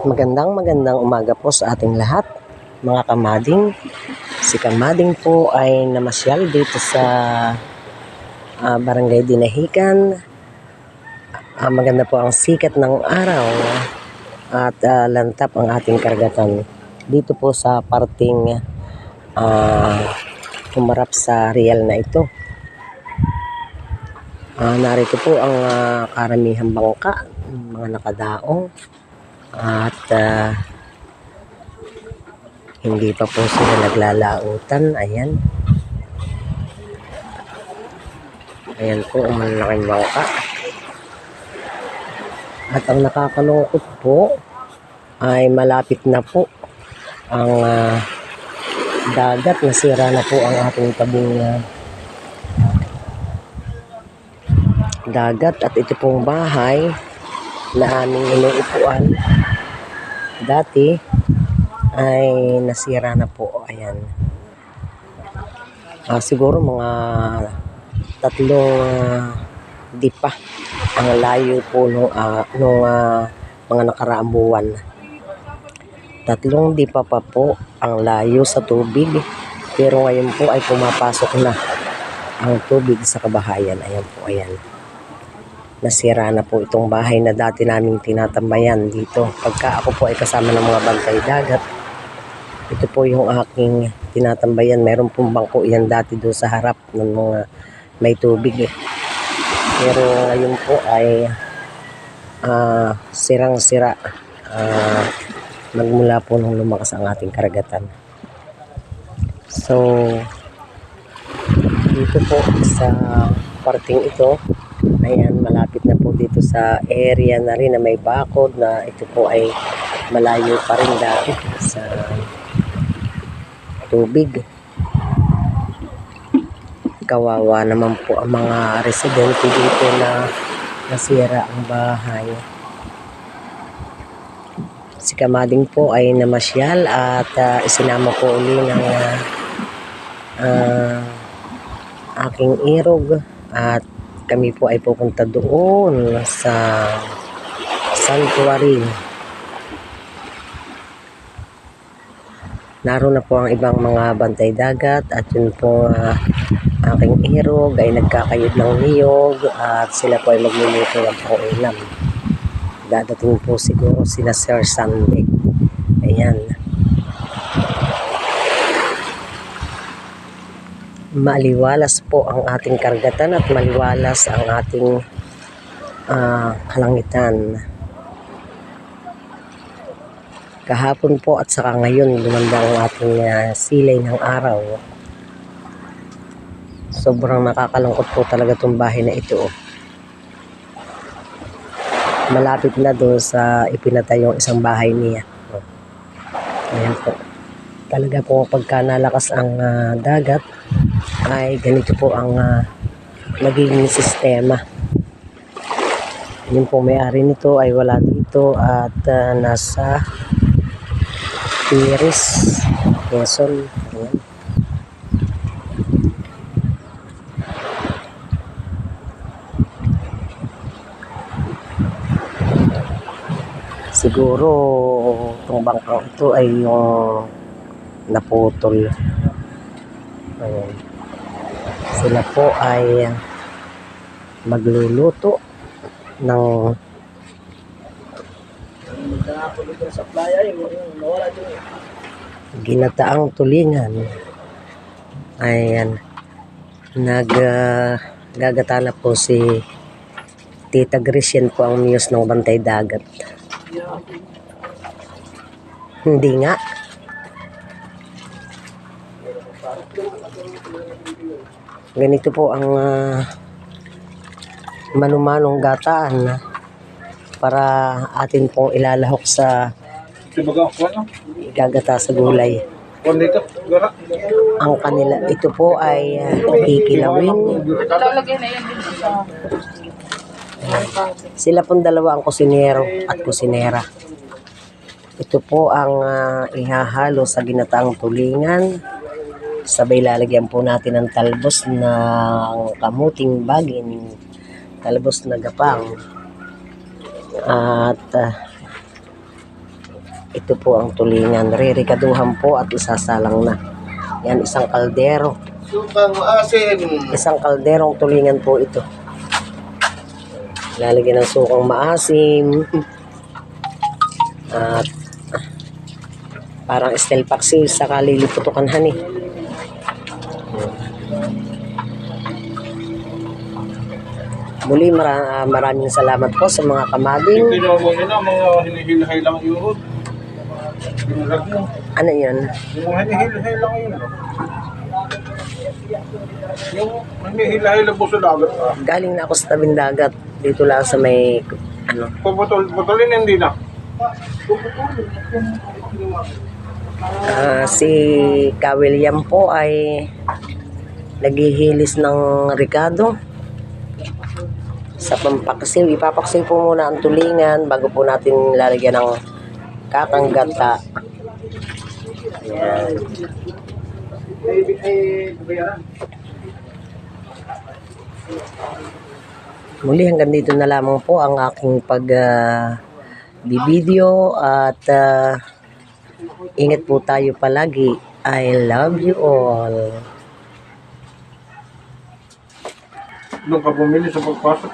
Magandang umaga po sa ating lahat, mga kamading. Si kamading po ay namasyal dito sa Barangay Dinahican. Maganda po ang sikat ng araw at lantap ang ating karagatan. Dito po sa parting humarap sa real na ito. Narito po ang karamihang bangka, mga nakadaong. At hindi pa po sila naglalautan. Ayan po ang malaking bangka. At ang nakakalungkot po ay malapit na po ang dagat. Nasira na po ang ating tabing dagat. At ito pong bahay na aming inuupuan dati ay nasira na po. Ayan. Siguro mga 3 dipa ang layo po nung mga nakaraang buwan. 3 dipa pa po ang layo sa tubig, pero ngayon po ay pumapasok na ang tubig sa kabahayan. Ayan po, ayan. Nasira na po itong bahay na dati naming tinatambayan dito. Pagka ako po ay kasama ng mga bantay dagat, ito po yung aking tinatambayan. Meron pong bangko yan dati doon sa harap ng mga may tubig Pero ngayon po ay sirang-sira. Magmula po nung lumakas ang ating karagatan. So, dito po sa parting ito, ayan, malapit na po dito sa area na rin na may bakod na ito po ay malayo pa rin dati sa tubig. Kawawa naman po ang mga residente dito na nasira ang bahay. Si kamading po ay namasyal at isinama po uli ng aking irog at kami po ay pupunta doon sa sanctuary. Naroon na po ang ibang mga bantay dagat at yun po aking irog ay nagkakayod ng niyog at sila po ay magluluto ng pang-ulam. Dadating po siguro sila Sir Sunday. Ayan. Maliwalas po ang ating karagatan at maliwalas ang ating kalangitan. Kahapon po at saka ngayon lumanda ang ating silay ng araw. Sobrang nakakalungkot po talaga itong bahay na ito. Malapit na doon sa ipinatayong isang bahay niya. Ayan po. Talaga po pagka nalakas ang dagat ay ganito po ang naging sistema. Yung po may-ari nito ay wala dito at nasa Iris, Quezon. Ayan. Siguro itong bangkang ito ay yung naputol. Ayan. Sila po ay magluluto ng ginataang tulingan. Ayan. Gagata na po si Tita Grecian po ang muse ng bantay dagat. Hindi nga. Ganito po ang manumanong gataan para atin pong ilalahok sa gagata sa gulay. Ang kanila, ito po ay kikilawin. Sila pong dalawa ang kusinero at kusinera. Ito po ang ihahalo sa ginataang tulingan. Sabay lalagyan po natin ng talbos ng kamuting bagin, talbos na gapang, at Ito po ang tulingan. Ririkaduhan po at isasalang na. Yan, isang kaldero. Sukang asin. Isang kalderong tulingan po ito. Lalagyan ng sukang maasim. At parang steel paksiw sa kaliliputukan hani. Muli maraming salamat po sa mga kamading. Hindi naman mo yun ang mga hinihilhay lang yun. Binulag mo. Ano yun? Yung hinihilhay lang yun. Yung hinihilhay lang po sa dagat. Galing na ako sa tabing dagat. Dito lang sa may ano. Puputulin hindi na. Si Ka William po ay naghihilis ng ricado sa pampaksiw. Ipapaksiw po muna ang tulingan bago po natin lalagyan ng kakanggata. Ayan. Muli hanggang dito na lamang po ang aking bibideo at ingat po tayo palagi. I love you all. Doon ka bumili sa pagpasok.